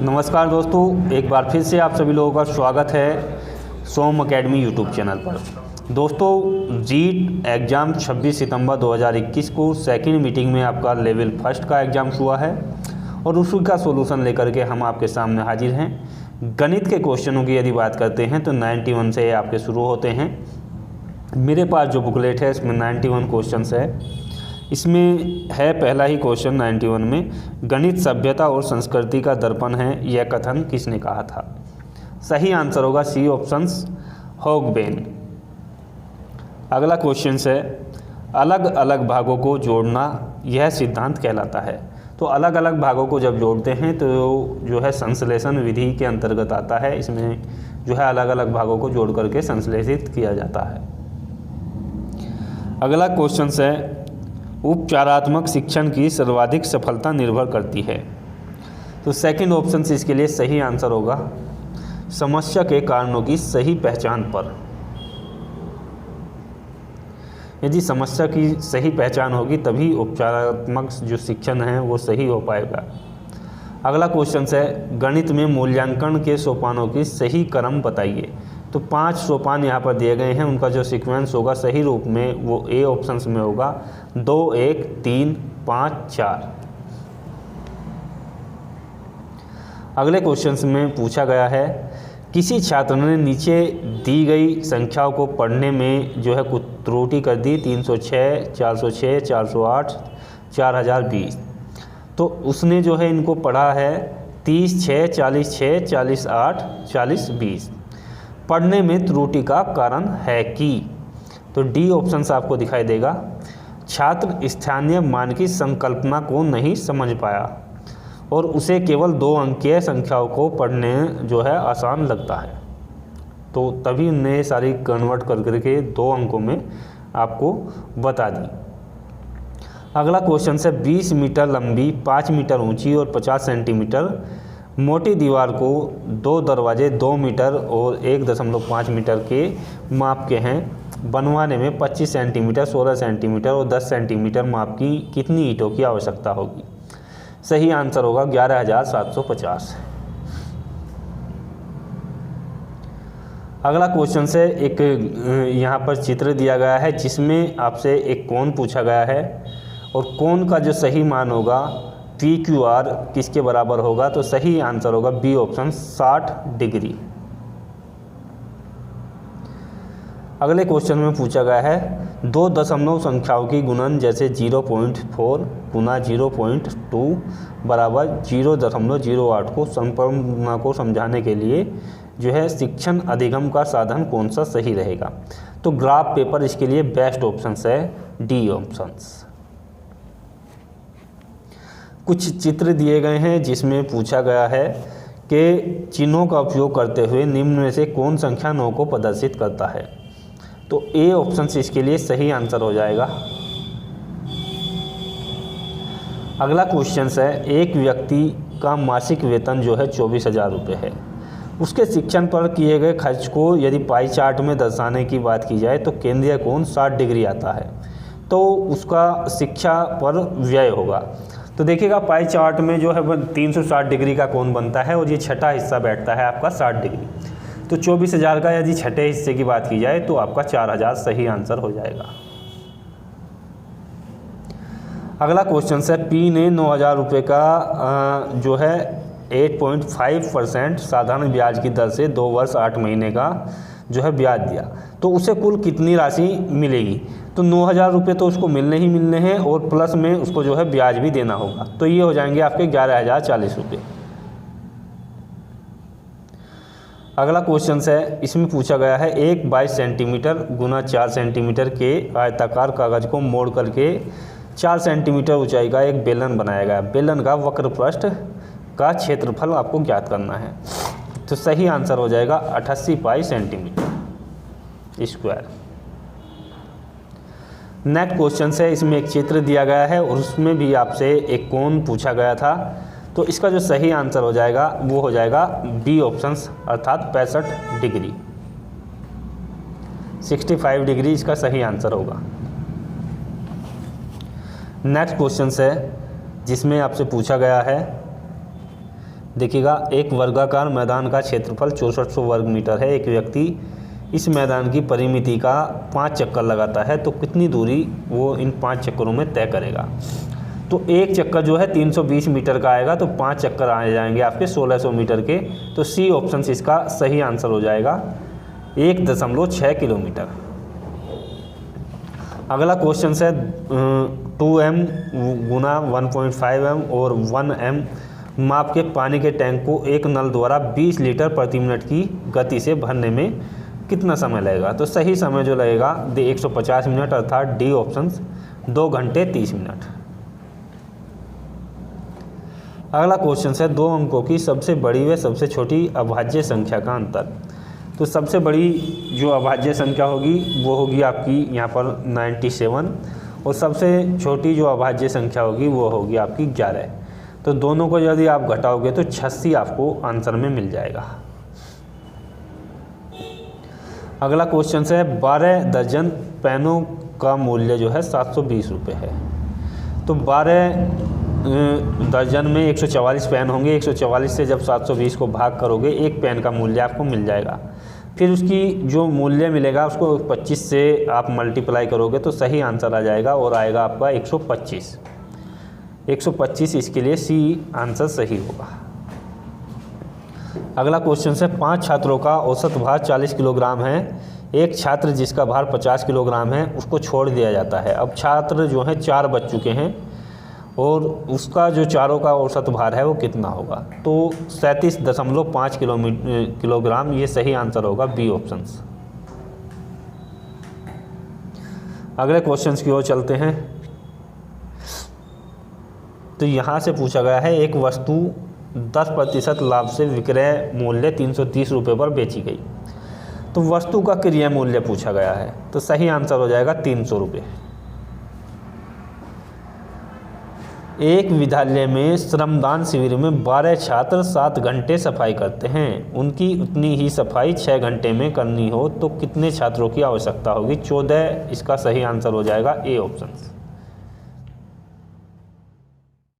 नमस्कार दोस्तों, एक बार फिर से आप सभी लोगों का स्वागत है सोम एकेडमी यूट्यूब चैनल पर। दोस्तों, जीट एग्ज़ाम 26 सितंबर 2021 को सेकंड मीटिंग में आपका लेवल फर्स्ट का एग्ज़ाम हुआ है और उसी का सॉल्यूशन लेकर के हम आपके सामने हाजिर हैं। गणित के क्वेश्चनों की यदि बात करते हैं तो 91 से आपके शुरू होते हैं। मेरे पास जो बुकलेट है इसमें 91 क्वेश्चंस है। इसमें है पहला ही क्वेश्चन 91 में, गणित सभ्यता और संस्कृति का दर्पण है, यह कथन किसने कहा था। सही आंसर होगा सी ऑप्शंस, हॉगबेन। अगला क्वेश्चन है, अलग अलग भागों को जोड़ना यह सिद्धांत कहलाता है। तो अलग अलग भागों को जब जोड़ते हैं तो जो है संश्लेषण विधि के अंतर्गत आता है। इसमें जो है अलग अलग भागों को जोड़ करके संश्लेषित किया जाता है। अगला क्वेश्चन है, उपचारात्मक शिक्षण की सर्वाधिक सफलता निर्भर करती है। तो सेकंड ऑप्शन इसके लिए सही आंसर होगा समस्या के कारणों की सही पहचान पर। यदि समस्या की सही पहचान होगी तभी उपचारात्मक जो शिक्षण है वो सही हो पाएगा। अगला क्वेश्चन है, गणित में मूल्यांकन के सोपानों की सही क्रम बताइए। तो 5 सोपान यहाँ पर दिए गए हैं, उनका जो सीक्वेंस होगा सही रूप में वो ए ऑप्शंस में होगा 2, 1, 3, 5, 4। अगले क्वेश्चन में पूछा गया है, किसी छात्र ने नीचे दी गई संख्याओं को पढ़ने में जो है कुछ त्रुटि कर दी, 306, 406, 408, 4020। तो उसने जो है इनको पढ़ा है 30, 6, 40, 6, 40, 8, 40, 20। पढ़ने में त्रुटि का कारण है कि, तो डी ऑप्शन आपको दिखाई देगा, छात्र स्थानीय मान की संकल्पना को नहीं समझ पाया और उसे केवल 2 अंकीय संख्याओं को पढ़ने जो है आसान लगता है, तो तभी उन्हें सारी कन्वर्ट कर करके 2 अंकों में आपको बता दी। अगला क्वेश्चन है, 20 मीटर लंबी, 5 मीटर ऊंची और 50 सेंटीमीटर मोटी दीवार को 2 दरवाजे 2 मीटर और 1.5 मीटर के माप के हैं। बनवाने में 25 सेंटीमीटर, 16 सेंटीमीटर और 10 सेंटीमीटर माप की कितनी ईंटों की आवश्यकता होगी। सही आंसर होगा 11,750। अगला क्वेश्चन से एक यहाँ पर चित्र दिया गया है जिसमें आपसे एक कोण पूछा गया है और कोण का जो सही मान होगा PQR किसके बराबर होगा। तो सही आंसर होगा बी ऑप्शन 60 डिग्री। अगले क्वेश्चन में पूछा गया है, 2 दशमलव संख्याओं की गुणन जैसे 0.4 गुना 0.2 बराबर 0.08 को संपूर्णता को समझाने के लिए जो है शिक्षण अधिगम का साधन कौन सा सही रहेगा। तो ग्राफ पेपर इसके लिए बेस्ट ऑप्शन है, डी ऑप्शन। कुछ चित्र दिए गए हैं जिसमें पूछा गया है कि चिन्हों का उपयोग करते हुए निम्न में से कौन संख्या 9 को प्रदर्शित करता है। तो ए ऑप्शन इसके लिए सही आंसर हो जाएगा। अगला क्वेश्चन है, एक व्यक्ति का मासिक वेतन जो है 24,000 रुपये है। उसके शिक्षण पर किए गए खर्च को यदि पाई चार्ट में दर्शाने की बात की जाए तो केंद्रीय कोण 60 डिग्री आता है, तो उसका शिक्षा पर व्यय होगा। तो देखिएगा पाई चार्ट में जो है 360 डिग्री का कोण बनता है और ये छठा हिस्सा बैठता है आपका 60 डिग्री। तो 24,000 का यदि छठे हिस्से की बात की जाए तो आपका 4,000 सही आंसर हो जाएगा। अगला क्वेश्चन है, पी ने 9,000 रुपये का जो है 8.5% साधारण ब्याज की दर से 2 वर्ष 8 महीने का जो है ब्याज दिया, तो उसे कुल कितनी राशि मिलेगी। तो 9,000 रुपये तो उसको मिलने ही मिलने हैं और प्लस में उसको जो है ब्याज भी देना होगा, तो ये हो जाएंगे आपके 11,040 रुपये। अगला क्वेश्चन है, इसमें पूछा गया है, एक 22 सेंटीमीटर गुना 4 सेंटीमीटर के आयताकार कागज को मोड़ करके 4 सेंटीमीटर ऊंचाई का एक बेलन बनाया गया। बेलन का वक्र पृष्ठ का क्षेत्रफल आपको ज्ञात करना है। तो सही आंसर हो जाएगा 88 पाई सेंटीमीटर स्क्वायर। नेक्स्ट क्वेश्चन है, इसमें एक चित्र दिया गया है और उसमें भी आपसे एक कोण पूछा गया था, तो इसका जो सही आंसर हो जाएगा वो हो जाएगा बी ऑप्शन अर्थात 65 डिग्री। 65 डिग्री इसका सही आंसर होगा। नेक्स्ट क्वेश्चन है जिसमें आपसे पूछा गया है देखिएगा, एक वर्गाकार मैदान का क्षेत्रफल 6400 वर्ग मीटर है। एक व्यक्ति इस मैदान की परिमिति का 5 चक्कर लगाता है तो कितनी दूरी वो इन 5 चक्करों में तय करेगा। तो एक चक्कर जो है 320 मीटर का आएगा, तो 5 चक्कर आ जाएंगे आपके 1600 मीटर के। तो सी ऑप्शन इसका सही आंसर हो जाएगा 1.6 किलोमीटर। अगला क्वेश्चन है 2m गुना 1.5m और 1m माप के पानी के टैंक को एक नल द्वारा 20 लीटर प्रति मिनट की गति से भरने में कितना समय लगेगा। तो सही समय जो लगेगा 150 मिनट, अर्थात डी ऑप्शन 2 घंटे 30 मिनट। अगला क्वेश्चन है 2 अंकों की सबसे बड़ी व सबसे छोटी अभाज्य संख्या का अंतर। तो सबसे बड़ी जो अभाज्य संख्या होगी वो होगी आपकी यहाँ पर 97 और सबसे छोटी जो अभाज्य संख्या होगी वो होगी आपकी 11। तो दोनों को यदि आप घटाओगे तो 86 आपको आंसर में मिल जाएगा। अगला क्वेश्चन है 12 दर्जन पेनों का मूल्य जो है 720 रुपये है। तो 12 दर्जन में 144 पेन होंगे। 144 से जब 720 को भाग करोगे एक पेन का मूल्य आपको मिल जाएगा। फिर उसकी जो मूल्य मिलेगा उसको 25 से आप मल्टीप्लाई करोगे तो सही आंसर आ जाएगा और आएगा आपका 125। 125 इसके लिए सी आंसर सही होगा। अगला क्वेश्चन है 5 छात्रों का औसत भार 40 किलोग्राम है। एक छात्र जिसका भार 50 किलोग्राम है उसको छोड़ दिया जाता है। अब छात्र जो है 4 बच चुके हैं और उसका जो चारों का औसत भार है वो कितना होगा। तो 37.5 किलोग्राम ये सही आंसर होगा, बी ऑप्शन। अगले क्वेश्चन की ओर चलते हैं। तो यहाँ से पूछा गया है एक वस्तु 10% लाभ से विक्रय मूल्य 330 रुपये पर बेची गई। तो वस्तु का क्रय मूल्य पूछा गया है, तो सही आंसर हो जाएगा 300 रुपये। एक विद्यालय में श्रमदान शिविर में 12 छात्र 7 घंटे सफाई करते हैं। उनकी उतनी ही सफाई 6 घंटे में करनी हो तो कितने छात्रों की आवश्यकता होगी। 14 इसका सही आंसर हो जाएगा, ए ऑप्शन।